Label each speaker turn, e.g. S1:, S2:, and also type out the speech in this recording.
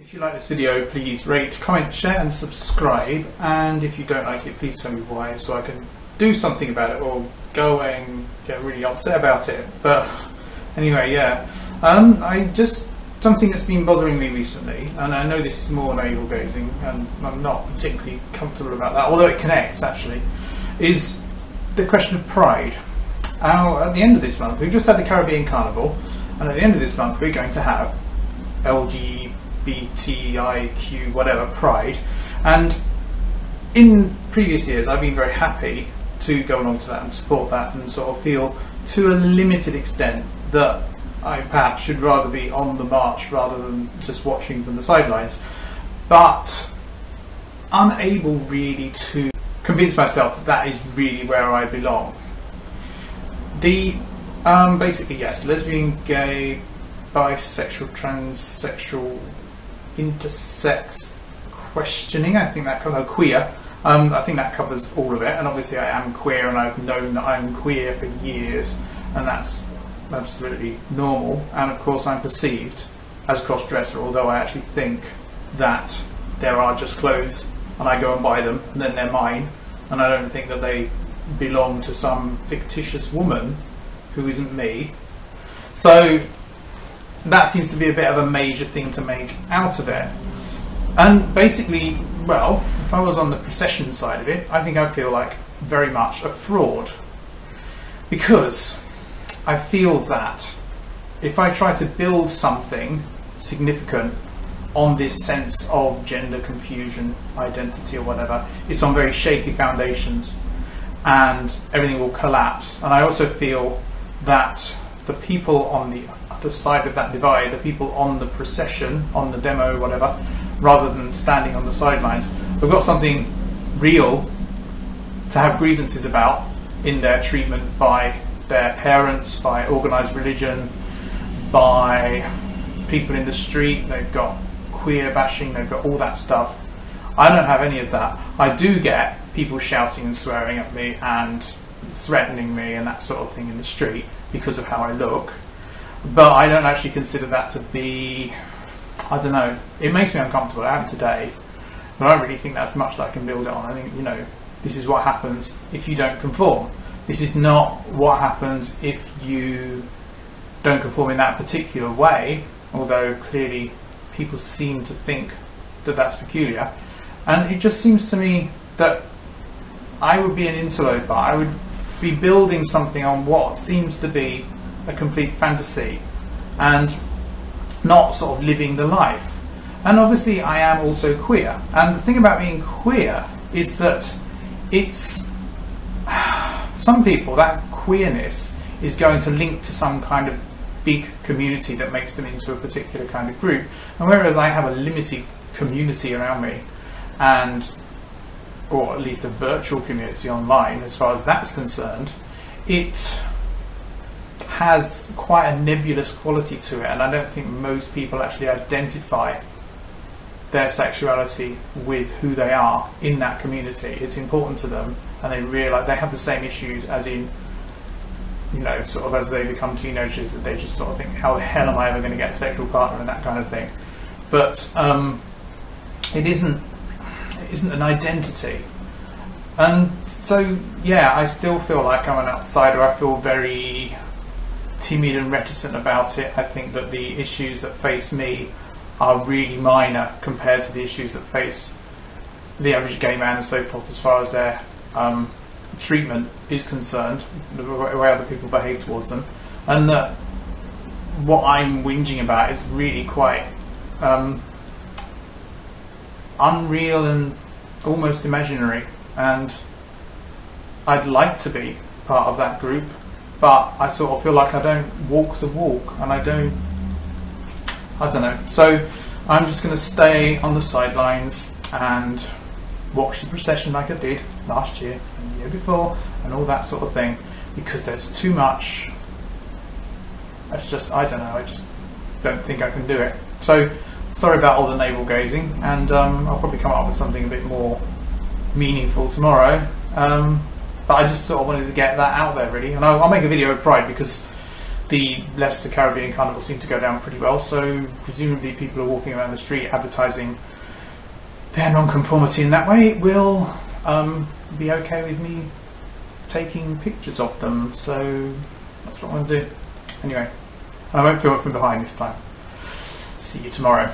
S1: If you like this video, please rate, comment, share and subscribe, and if you don't like it, please tell me why so I can do something about it or go away and get really upset about it. But anyway, yeah, something that's been bothering me recently, and I know this is more navel gazing and I'm not particularly comfortable about that, although it connects actually, is the question of pride. Now, at the end of this month, we've just had the Caribbean Carnival, and at the end of this month we're going to have LGBTIQ whatever pride, and in previous years I've been very happy to go along to that and support that and sort of feel to a limited extent that I perhaps should rather be on the march rather than just watching from the sidelines, but unable really to convince myself that that is really where I belong. The basically, yes, lesbian, gay, bisexual, transsexual, intersex questioning, I think that covers queer. I think that covers all of it, and obviously I am queer and I've known that I'm queer for years, and that's absolutely normal. And of course I'm perceived as a cross-dresser, although I actually think that there are just clothes and I go and buy them and then they're mine, and I don't think that they belong to some fictitious woman who isn't me. So that seems to be a bit of a major thing to make out of it. And basically, well, if I was on the procession side of it, I think I'd feel like very much a fraud, because I feel that if I try to build something significant on this sense of gender confusion, identity or whatever, it's on very shaky foundations and everything will collapse. And I also feel that the people on the other side of that divide, the people on the procession, on the demo, whatever, rather than standing on the sidelines, have got something real to have grievances about in their treatment by their parents, by organised religion, by people in the street. They've got queer bashing, they've got all that stuff. I don't have any of that. I do get people shouting and swearing at me and threatening me and that sort of thing in the street because of how I look, but I don't actually consider that to be, I don't know, it makes me uncomfortable. I have today, but I don't really think that's much that I can build it on. I think, you know, this is what happens if you don't conform. This is not what happens if you don't conform in that particular way, although clearly people seem to think that that's peculiar. And it just seems to me that I would be an interloper. I would be building something on what seems to be a complete fantasy and not sort of living the life. And obviously I am also queer, and the thing about being queer is that it's, some people, that queerness is going to link to some kind of big community that makes them into a particular kind of group, and whereas I have a limited community around me, and or at least a virtual community online as far as that's concerned, it has quite a nebulous quality to it, and I don't think most people actually identify their sexuality with who they are in that community. It's important to them, and they realise they have the same issues as in, you know, sort of as they become teenagers, that they just sort of think, how the hell am I ever going to get a sexual partner and that kind of thing. But it isn't an identity. And so, yeah, I still feel like I'm an outsider. I feel very timid and reticent about it. I think that the issues that face me are really minor compared to the issues that face the average gay man and so forth, as far as their treatment is concerned, the way other people behave towards them, and that what I'm whinging about is really quite unreal and almost imaginary, and I'd like to be part of that group, but I sort of feel like I don't walk the walk, and I don't know. So I'm just going to stay on the sidelines and watch the procession like I did last year and the year before and all that sort of thing, because there's too much. It's just, I don't know, I just don't think I can do it. So sorry about all the navel gazing, and I'll probably come up with something a bit more meaningful tomorrow, but I just sort of wanted to get that out there really, and I'll make a video of pride, because the Leicester Caribbean Carnival seemed to go down pretty well, so presumably people are walking around the street advertising their non-conformity in that way. It will be okay with me taking pictures of them, so that's what I'm going to do. Anyway, I won't film it from behind this time. See you tomorrow.